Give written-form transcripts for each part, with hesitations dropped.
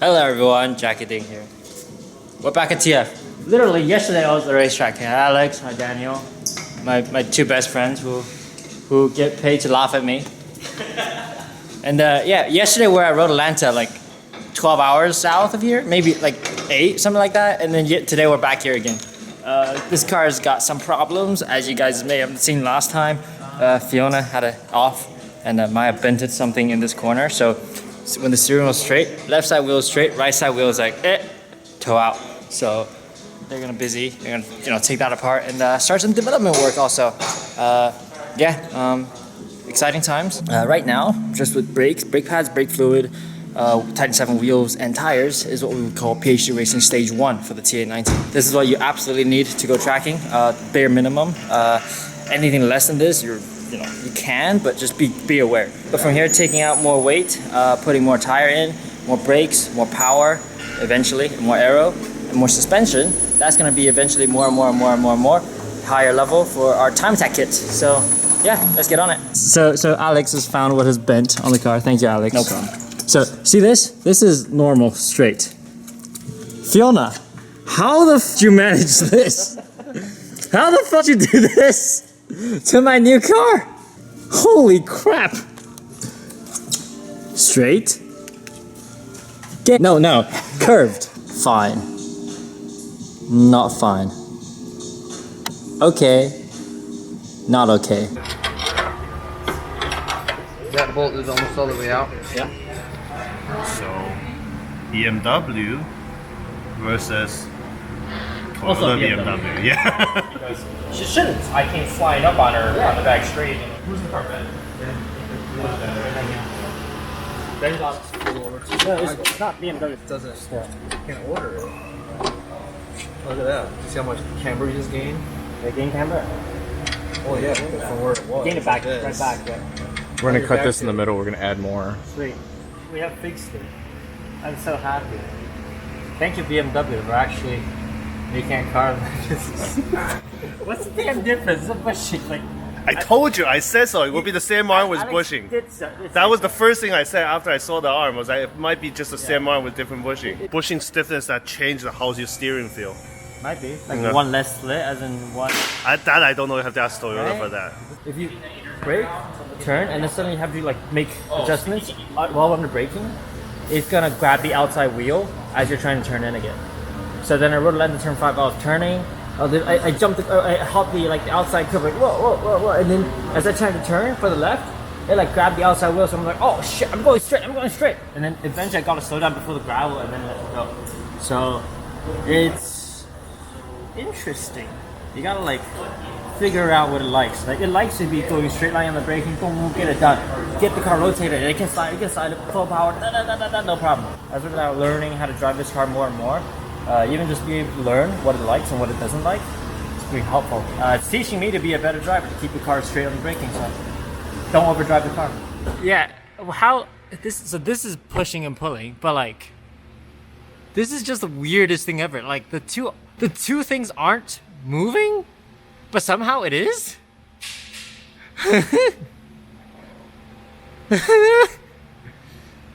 Hello everyone, Jackie Ding here. We're back at TF. Literally yesterday I was at the racetrack here. Alex, hi Daniel, my two best friends who get paid to laugh at me. And yeah, yesterday we were at Road Atlanta, like 12 hours south of here, maybe like 8, something like that. And then today we're back here again. This car's got some problems, as you guys may have seen last time. Fiona had it off, and Maya bented something in this corner. So when the steering wheel's straight, left side wheel is straight, right side wheel is like toe out. So they're gonna take that apart and start some development work also. Exciting times. Right now, just with brakes, brake pads, brake fluid, Titan 7 wheels and tires is what we would call PhD Racing Stage 1 for the TA90. This is what you absolutely need to go tracking, bare minimum. Anything less than this, you can, but just be aware. But from here, taking out more weight, putting more tire in, more brakes, more power, eventually, more aero, and more suspension, that's gonna be eventually more higher level for our time attack kit. So yeah, let's get on it. So Alex has found what has bent on the car. Thank you, Alex. No problem. So see this? This is normal, straight. Fiona, how the f did you manage this? How the fuck did you do this to my new car? Holy crap. Straight. No, curved. Fine. Not fine. Okay. Not okay. That bolt is almost all the way out. Yeah. So, BMW versus Also BMW. Yeah. She shouldn't. I came flying up on her on the back street. Who's the car bed? It's not BMW. It doesn't. You can't order it. Look at that. See how much camber you just gained? They gained camber. Oh yeah, from where it was. Gain it back, right back. Yeah. We're gonna cut this in the middle. We're gonna add more. Sweet. We have fixed it. I'm so happy. Thank you, BMW, for actually making a car like this. What's the damn difference? It's a bushing. Like, I told you, I said so. It would be the same arm with bushing. That was the first thing I said after I saw the arm. Was it might be just the same arm with different bushing. Bushing stiffness that changed how your steering feel. Might be. Like one less split, as in one. I don't know if that's Toyota for that. If you brake, turn, and then suddenly you have to like make adjustments while under braking, it's gonna grab the outside wheel as you're trying to turn in again. So then I rode Atlanta turn 5, I was turning. I jumped, I hopped the outside curve, like whoa, and then as I tried to turn for the left, it like grabbed the outside wheel. So I'm like, oh shit, I'm going straight. And then eventually I got to slow down before the gravel and then let it go. So it's interesting. You gotta like figure out what it likes. Like it likes to be going straight line on the braking, boom, get it done. Get the car rotated, it can slide it full power, no problem. As we're now learning how to drive this car more and more, even just be able to learn what it likes and what it doesn't like, it's pretty helpful. It's teaching me to be a better driver, to keep the car straight on the braking, so don't overdrive the car. Yeah, so this is pushing and pulling, but like, this is just the weirdest thing ever. Like the two things aren't moving, but somehow it is?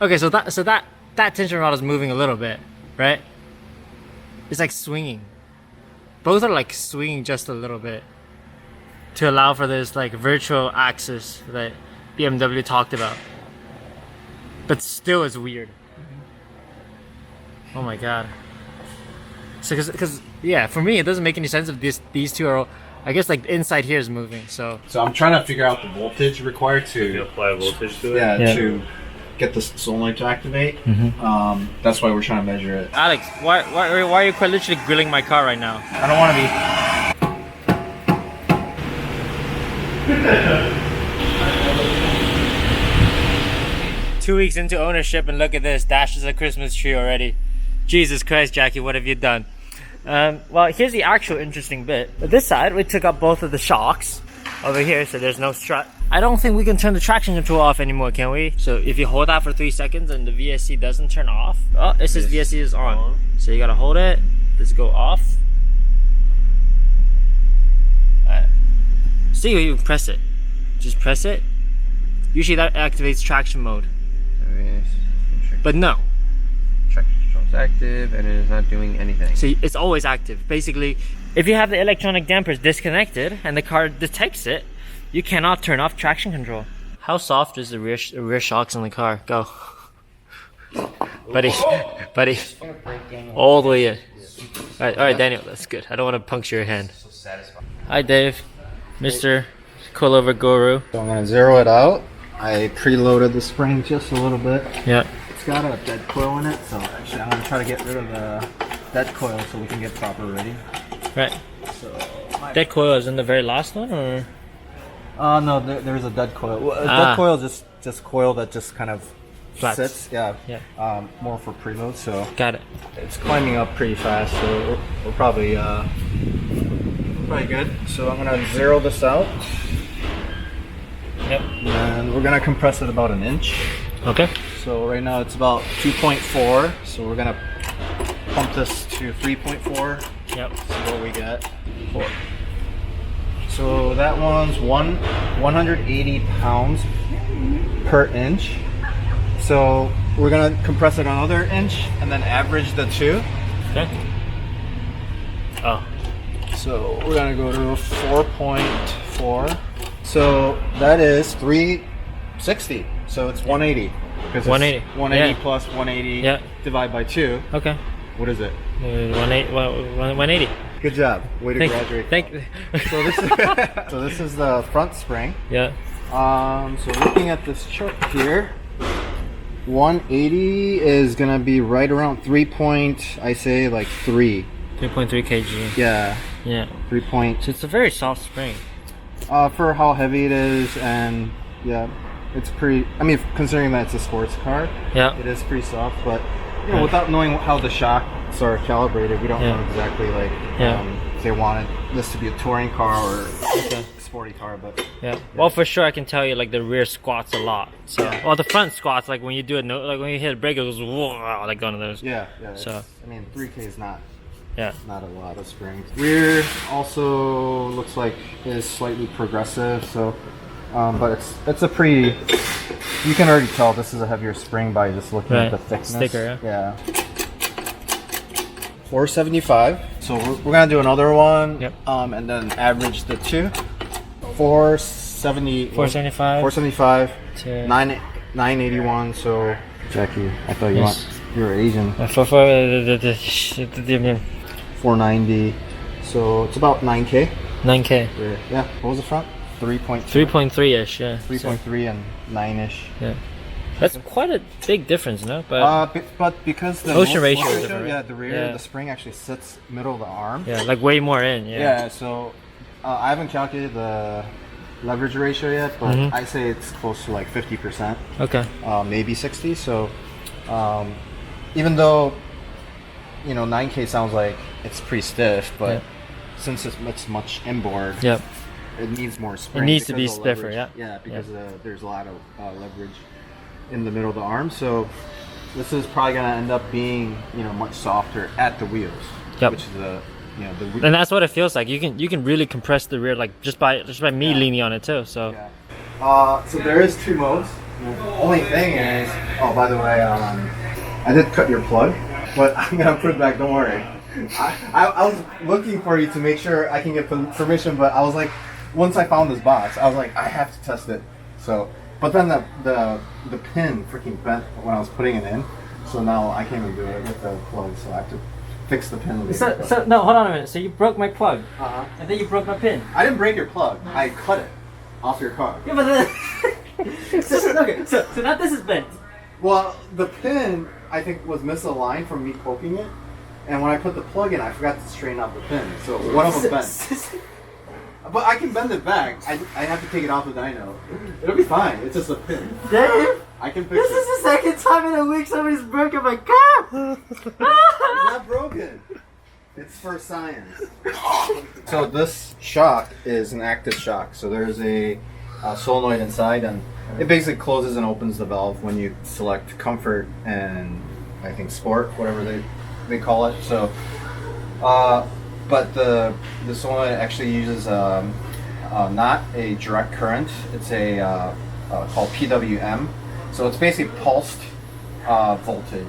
Okay, so that tension rod is moving a little bit, right? It's like swinging. Both are like swinging just a little bit to allow for this like virtual axis that BMW talked about. But still it's weird. Oh my god. So because yeah, for me it doesn't make any sense if these two are, I guess like the inside here is moving. So I'm trying to figure out the voltage required to apply voltage to it. Yeah, to get the solenoid to activate. That's why we're trying to measure it. Alex, why are you quite literally grilling my car right now? I don't want to be. 2 weeks into ownership and look at this, Dash is a Christmas tree already. Jesus Christ, Jackie, what have you done? Well, here's the actual interesting bit. At this side, we took up both of the shocks over here, so there's no strut. I don't think we can turn the traction control off anymore, can we? So if you hold that for 3 seconds and the VSC doesn't turn off, oh, it says VSC is on. So you gotta hold it, let's go off. See, you press it. Just press it. Usually that activates traction mode. But no. Traction It's active and it is not doing anything. See, it's always active. Basically, if you have the electronic dampers disconnected and the car detects it, you cannot turn off traction control. How soft is the rear shocks in the car? Go. Buddy, buddy. All the way in. Alright, Daniel, that's good. I don't want to puncture your hand. Hi, Dave. Mr. Coilover Guru. So I'm gonna zero it out. I preloaded the spring just a little bit. Yeah. It's got a dead coil in it, so actually I'm gonna try to get rid of the dead coil so we can get proper ready. Right. So Dead coil is in the very last one, or? no, there's a dead coil. Well, a dead coil is just coil that just kind of Flats. sits. Yeah. Yeah. More for preload. So Got it. it's climbing up pretty fast. So we're probably good. So I'm gonna zero this out. Yep. And we're gonna compress it about an inch. Okay. So right now it's about 2.4. So we're gonna pump this to 3.4. Yep. See what we get. 4. So that one's 180 pounds per inch. So we're gonna compress it another inch and then average the two. Okay. Oh. So we're gonna go to 4.4. So that is 360. So it's 180. 180. 180 Yeah. plus 180 Yeah. divide by 2. Okay. What is it? 180. Good job. Way to graduate. Thank you. So this is the front spring. Yeah. So looking at this chart here, 180 is gonna be right around 3 3. 3.3 kg. Yeah, Yeah. 3 point. So it's a very soft spring. For how heavy it is, and yeah, it's pretty. I mean, considering that it's a sports car, Yeah. it is pretty soft. But you know, without knowing how the shocks are calibrated, we don't know exactly like if they wanted this to be a touring car or a sporty car. But Yeah. Well, for sure, I can tell you like the rear squats a lot. So, well, the front squats, like when you do it, like when you hit a brake, it goes whoa, like one of those. yeah. So- I mean, 3K is not Yeah. a lot of springs. Rear also looks like is slightly progressive. So, but it's a pretty. You can already tell this is a heavier spring by just looking at Right. the thickness. Thicker, Yeah. 475. So we're gonna do another one. Yep. And then average the two. 470. 475. 475. To 981. So Jackie, I thought you Yes. were Asian. 490. So it's about 9K. 9K. Yeah. What was the front? 3.3. 3.3-ish, yeah. 3.3 and 9-ish. Yeah. That's quite a big difference, no? But But because the Motion ratio is different, right? yeah, the rear, Yeah. the spring actually sits middle of the arm. yeah, like way more in, yeah. Yeah, so I haven't calculated the leverage ratio yet, but Mhm. I say it's close to like 50%, Okay. maybe 60. So even though 9K sounds like it's pretty stiff, but Yeah. since it's much inboard, Yep. it needs more spring. needs to because be of the stiffer, leverage. Yeah, because there's a lot of leverage in the middle of the arm. So this is probably gonna end up being much softer at the wheels. Yep. Which is the And that's what it feels like. You can really compress the rear like just by me leaning on it too. So So there is 2 modes. The only thing is, oh, by the way, I did cut your plug, but I'm gonna put it back. Don't worry. I was looking for you to make sure I can get permission, but I was like, once I found this box, I was like, I have to test it. So, but then the pin freaking bent when I was putting it in, so now I can't even do it with the plug. So I have to fix the pin later. So no, hold on a minute. So you broke my plug, Uh-huh. and then you broke my pin. I didn't break your plug. I cut it off your car. Yeah, but then so now this is bent. Well, the pin I think was misaligned from me poking it, and when I put the plug in, I forgot to straighten out the pin. So one of them bent. But I can bend it back. I have to take it off the dyno. It'll be fine. It's just a pin. Dave, I can fix this it. is the second time in a week somebody's broken my car. It's not broken. It's for science. So this shock is an active shock. So there's a solenoid inside, and it basically closes and opens the valve when you select comfort and I think sport, whatever they call it. So, but the solenoid actually uses not a direct current. It's a called PWM. So it's basically pulsed voltage.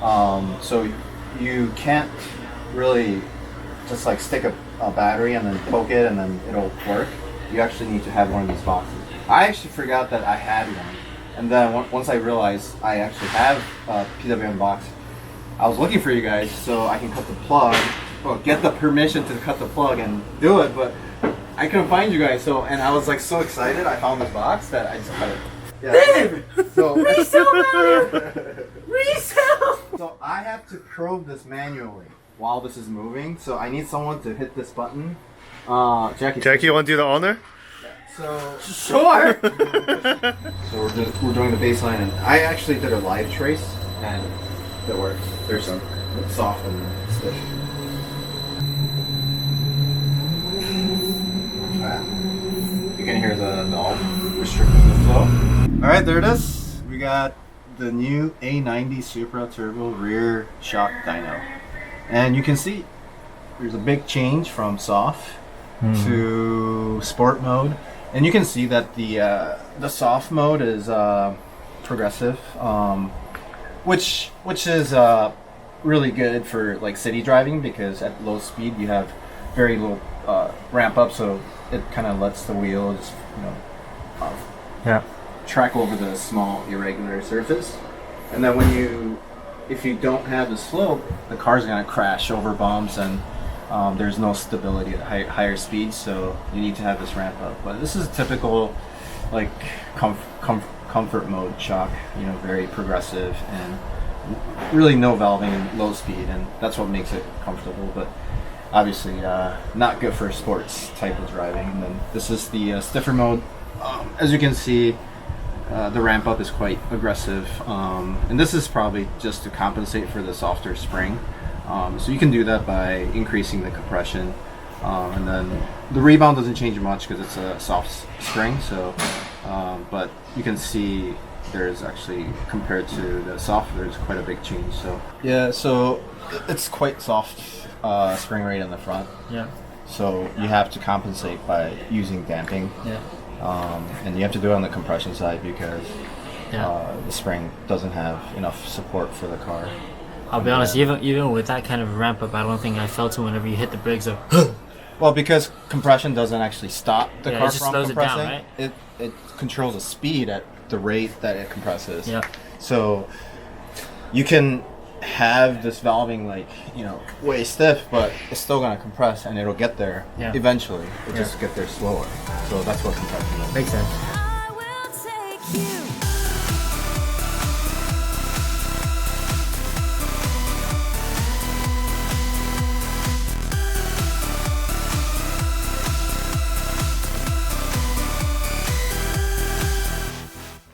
So you can't really just like stick a battery and then poke it and then it'll work. You actually need to have one of these boxes. I actually forgot that I had one, and then once I realized I actually have a PWM box, I was looking for you guys so I can cut the plug, or get the permission to cut the plug and do it, but I couldn't find you guys. So, and I was like so excited I found this box that I just cut it. Yeah. So resell value. Resell. So I have to probe this manually while this is moving. So I need someone to hit this button. Jackie, you want to do the honor? So Sure. so we're doing the baseline, and I actually did a live trace, and it works. There's some soft and stiff. You can hear the valve restricting the flow. All right, there it is. We got the new A90 Supra turbo rear shock dyno, and you can see there's a big change from soft to sport mode, and you can see that the soft mode is progressive, which is really good for like city driving, because at low speed you have very low ramp up, so it kind of lets the wheel just track over the small irregular surface, and then if you don't have the slope, the car's gonna crash over bumps, and there's no stability at higher speeds, so you need to have this ramp up. But this is a typical like comfort mode shock, very progressive and really no valving and low speed, and that's what makes it comfortable, but obviously not good for sports type of driving. And then this is the stiffer mode. As you can see, the ramp up is quite aggressive, and this is probably just to compensate for the softer spring. So you can do that by increasing the compression, and then the rebound doesn't change much because it's a soft spring. So, but you can see there's actually, compared to the soft, there's quite a big change. So yeah, so it's quite soft spring rate in the front. Yeah. So you have to compensate by using damping. Yeah. And you have to do it on the compression side because the spring doesn't have enough support for the car. I'll be honest, even with that kind of ramp up, I don't think I felt it whenever you hit the brakes. Well, because compression doesn't actually stop the car it just from slows compressing. it down, right? It controls the speed at the rate that it compresses. Yeah. So you can have this valving way stiff, but it's still gonna compress and it'll get there eventually. It just get there slower. So that's what compression is. Makes sense.